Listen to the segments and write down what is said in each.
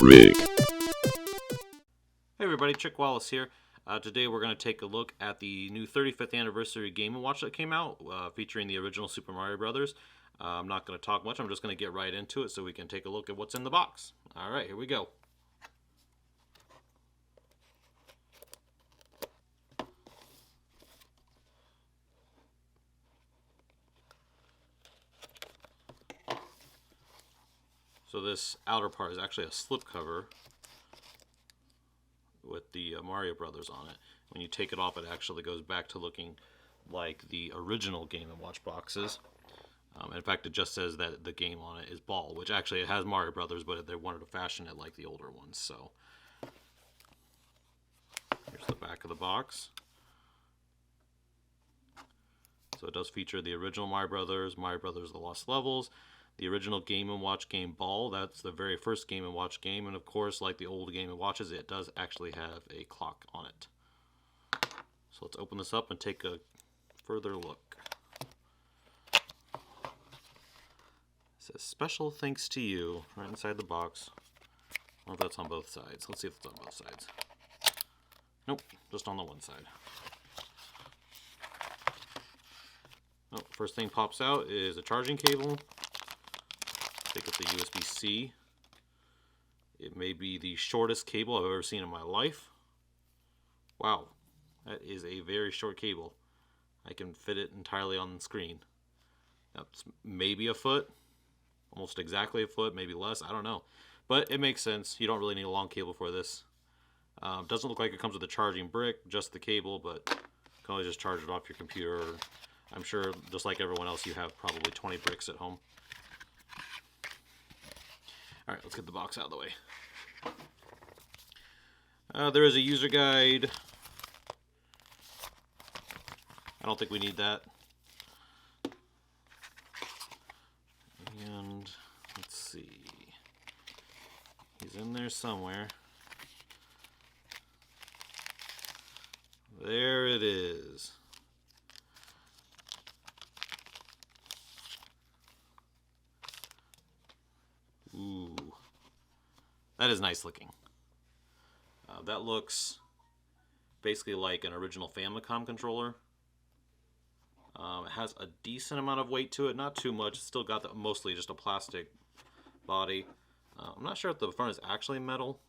Wallace Rig. Hey everybody, Chick Wallace here. Today we're going to take a look at the new 35th anniversary Game & Watch that came out, featuring the original Super Mario Brothers. I'm not going to talk much, I'm just going to get right into it so we can take a look at what's in the box. Alright, here we go. So this outer part is actually a slipcover with the Mario Brothers on it. When you take it off, it actually goes back to looking like the original Game & Watch boxes. In fact, it just says that the game on it is Ball, which actually it has Mario Brothers, but they wanted to fashion it like the older ones. So here's the back of the box. So it does feature the original Mario Brothers The Lost Levels, the original Game & Watch game Ball. That's the very first Game & Watch game, and of course, like the old Game & Watches, it does actually have a clock on it. So let's open this up and take a further look. It says, "Special thanks to you," right inside the box. I wonder if that's on both sides. Let's see if it's on both sides. Nope, just on the one side. Oh, first thing pops out is a charging cable. I think it's a USB-C. It may be the shortest cable I've ever seen in my life. Wow, that is a very short cable. I can fit it entirely on the screen. That's maybe a foot, almost exactly a foot, maybe less, I don't know. But it makes sense. You don't really need a long cable for this. Doesn't look like it comes with a charging brick, just the cable, but you can always just charge it off your computer. Or I'm sure, just like everyone else, you have probably 20 bricks at home. Alright, let's get the box out of the way. There is a user guide. I don't think we need that. And let's see. He's in there somewhere. There it is. Ooh. That is nice looking. That looks basically like an original Famicom controller. It has a decent amount of weight to it, not too much. It's still got mostly just a plastic body. I'm not sure if the front is actually metal,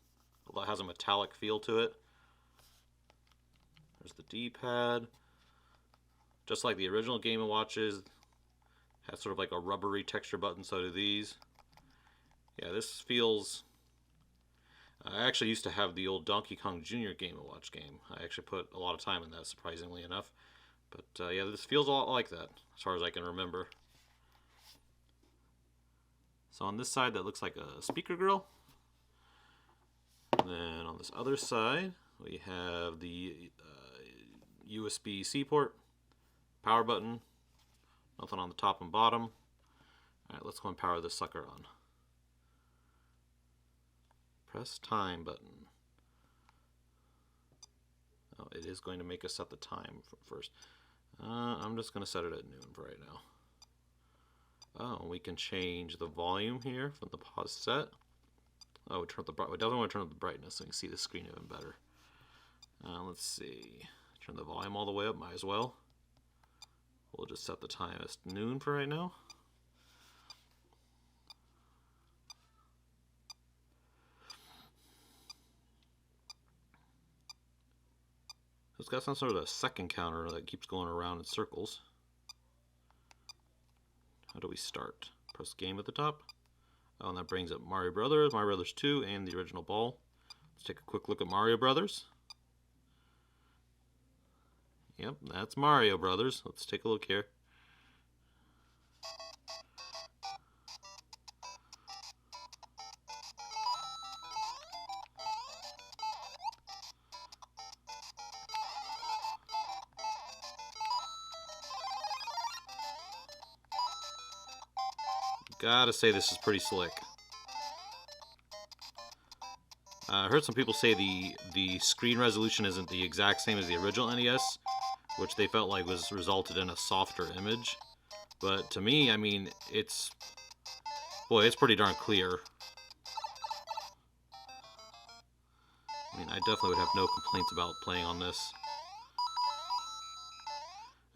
although it has a metallic feel to it. There's the D-pad. Just like the original Game & Watches, it has sort of like a rubbery texture button, so do these. Yeah, this feels... I actually used to have the old Donkey Kong Jr. Game & Watch game. I actually put a lot of time in that, surprisingly enough. But yeah, this feels a lot like that, as far as I can remember. So on this side, that looks like a speaker grill. And then on this other side, we have the USB-C port, power button, nothing on the top and bottom. Alright, let's go and power this sucker on. Press time button. Oh, it is going to make us set the time first. I'm just going to set it at noon for right now. Oh, we can change the volume here from the pause set. Oh, we definitely want to turn up the brightness so we can see the screen even better. Let's see. Turn the volume all the way up, might as well. We'll just set the time as noon for right now. It's got some sort of a second counter that keeps going around in circles. How do we start? Press game at the top. Oh, and that brings up Mario Brothers 2, and the original Ball. Let's take a quick look at Mario Brothers. Yep, that's Mario Brothers. Let's take a look here. Gotta say, this is pretty slick. I heard some people say the screen resolution isn't the exact same as the original NES, which they felt like resulted in a softer image. But to me, I mean, it's pretty darn clear. mean, I definitely would have no complaints about playing on this.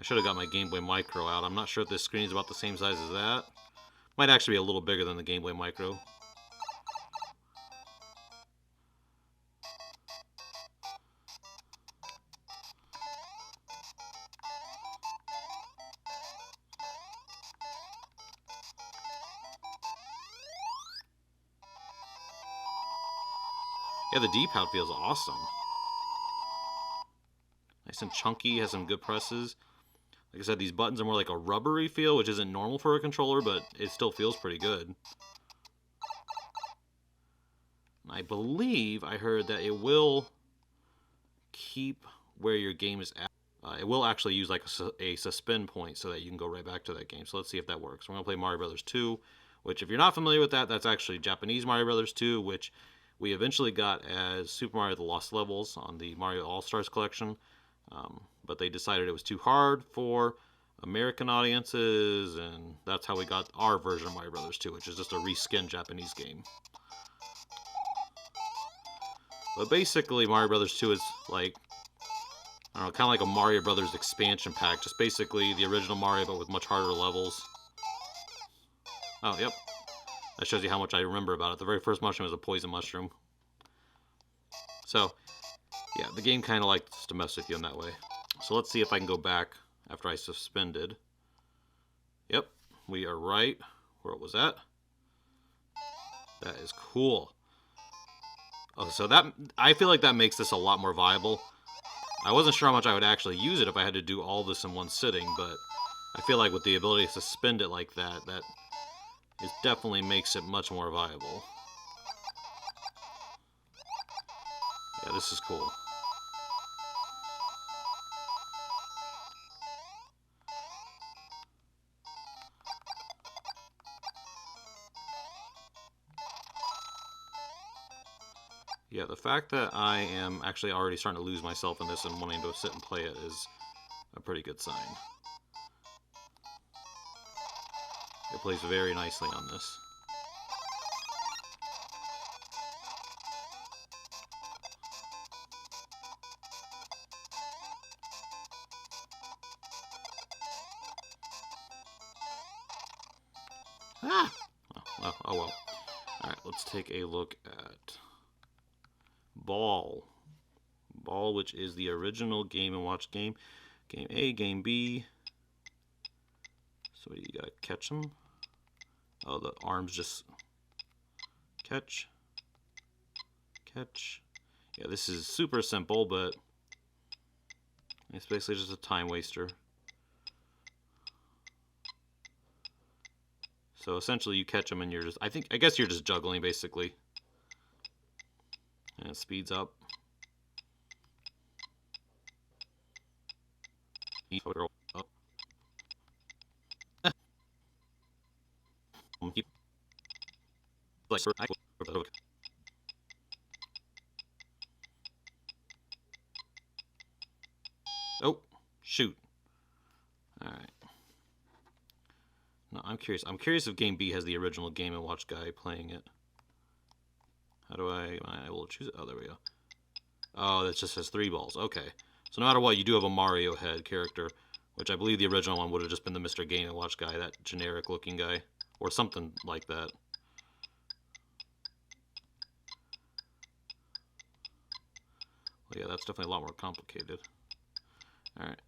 I should have got my Game Boy Micro out. I'm not sure if this screen is about the same size as that. Might actually be a little bigger than the Game Boy Micro. Yeah, the D-pad feels awesome. Nice and chunky, has some good presses. Like I said, these buttons are more like a rubbery feel, which isn't normal for a controller, but it still feels pretty good. I believe I heard that it will keep where your game is at. It will actually use like a suspend point so that you can go right back to that game. So let's see if that works. We're going to play Mario Brothers 2, which if you're not familiar with that, that's actually Japanese Mario Brothers 2, which we eventually got as Super Mario The Lost Levels on the Mario All-Stars collection. But they decided it was too hard for American audiences, and that's how we got our version of Mario Brothers 2, which is just a reskinned Japanese game. But basically, Mario Brothers 2 is like, I don't know, kind of like a Mario Brothers expansion pack. Just basically the original Mario, but with much harder levels. Oh, yep. That shows you how much I remember about it. The very first mushroom was a poison mushroom. So, yeah, the game kind of likes to mess with you in that way. So let's see if I can go back after I suspended. Yep, we are right where it was at. That is cool. Oh, so that, I feel like that makes this a lot more viable. I wasn't sure how much I would actually use it if I had to do all this in one sitting, but I feel like with the ability to suspend it like that, it definitely makes it much more viable. Yeah, this is cool. Yeah, the fact that I am actually already starting to lose myself in this and wanting to sit and play it is a pretty good sign. It plays very nicely on this. Ah! Oh well. Alright, let's take a look at Ball. Ball, which is the original Game & Watch game. Game A, Game B. So you gotta catch them. Oh, the arms just catch. Catch. Yeah, this is super simple, but it's basically just a time waster. So essentially you catch them and you're just, I guess you're just juggling basically. And it speeds up. Oh, shoot. Alright. No, I'm curious. I'm curious if Game B has the original Game & Watch guy playing it. How do I will choose it? Oh, there we go. Oh, that just has 3 balls. Okay. So no matter what, you do have a Mario head character, which I believe the original one would have just been the Mr. Game & Watch guy, that generic looking guy, or something like that. Well, yeah, that's definitely a lot more complicated. Alright.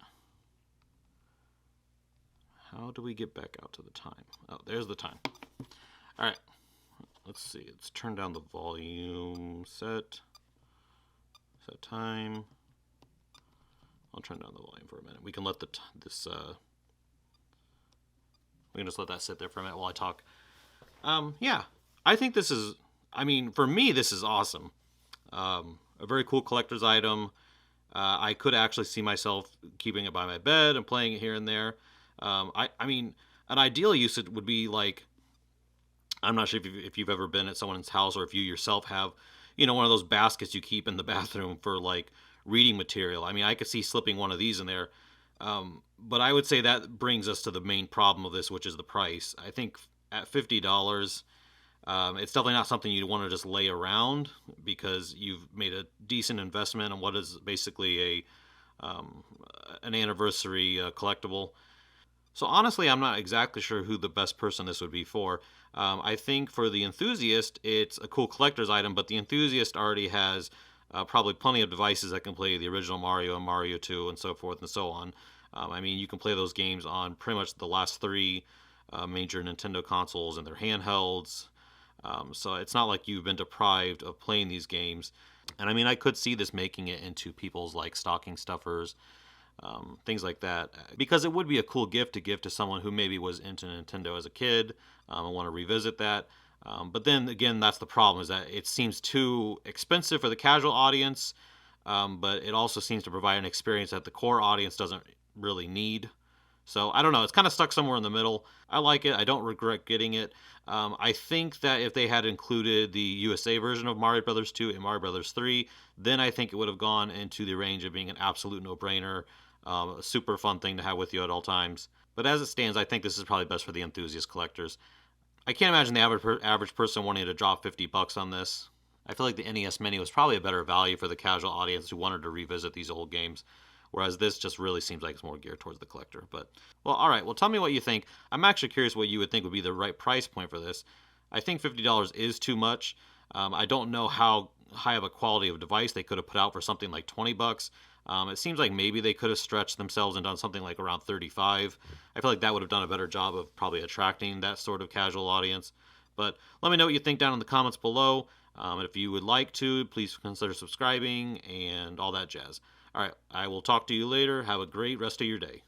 How do we get back out to the time? Oh, there's the time. Alright. Let's see. Let's turn down the volume. Set time. I'll turn down the volume for a minute. We can let we can just let that sit there for a minute while I talk. Yeah. I think this is, I mean, for me, this is awesome. A very cool collector's item. I could actually see myself keeping it by my bed and playing it here and there. I mean, an ideal use would be like, I'm not sure if you've ever been at someone's house or if you yourself have, one of those baskets you keep in the bathroom for like reading material. I mean, I could see slipping one of these in there. But I would say that brings us to the main problem of this, which is the price. I think at $50, It's definitely not something you want to just lay around, because you've made a decent investment on what is basically an anniversary collectible. So honestly, I'm not exactly sure who the best person this would be for. I think for the enthusiast, it's a cool collector's item, but the enthusiast already has probably plenty of devices that can play the original Mario and Mario 2 and so forth and so on. I mean, you can play those games on pretty much the last three major Nintendo consoles and their handhelds. So it's not like you've been deprived of playing these games. And I mean, I could see this making it into people's like stocking stuffers, things like that, because it would be a cool gift to give to someone who maybe was into Nintendo as a kid and want to revisit that. But then again, that's the problem, is that it seems too expensive for the casual audience, but it also seems to provide an experience that the core audience doesn't really need. So I don't know. It's kind of stuck somewhere in the middle. I like it. I don't regret getting it. I think that if they had included the USA version of Mario Brothers 2 and Mario Brothers 3, then I think it would have gone into the range of being an absolute no-brainer, a super fun thing to have with you at all times. But as it stands, I think this is probably best for the enthusiast collectors. I can't imagine the average person wanting to drop $50 on this. I feel like the NES Mini was probably a better value for the casual audience who wanted to revisit these old games, whereas this just really seems like it's more geared towards the collector. But, well, all right. Well, tell me what you think. I'm actually curious what you would think would be the right price point for this. I think $50 is too much. I don't know how high of a quality of device they could have put out for something like $20. It seems like maybe they could have stretched themselves and done something like around 35. I feel like that would have done a better job of probably attracting that sort of casual audience. But let me know what you think down in the comments below. And if you would like to, please consider subscribing and all that jazz. All right, I will talk to you later. Have a great rest of your day.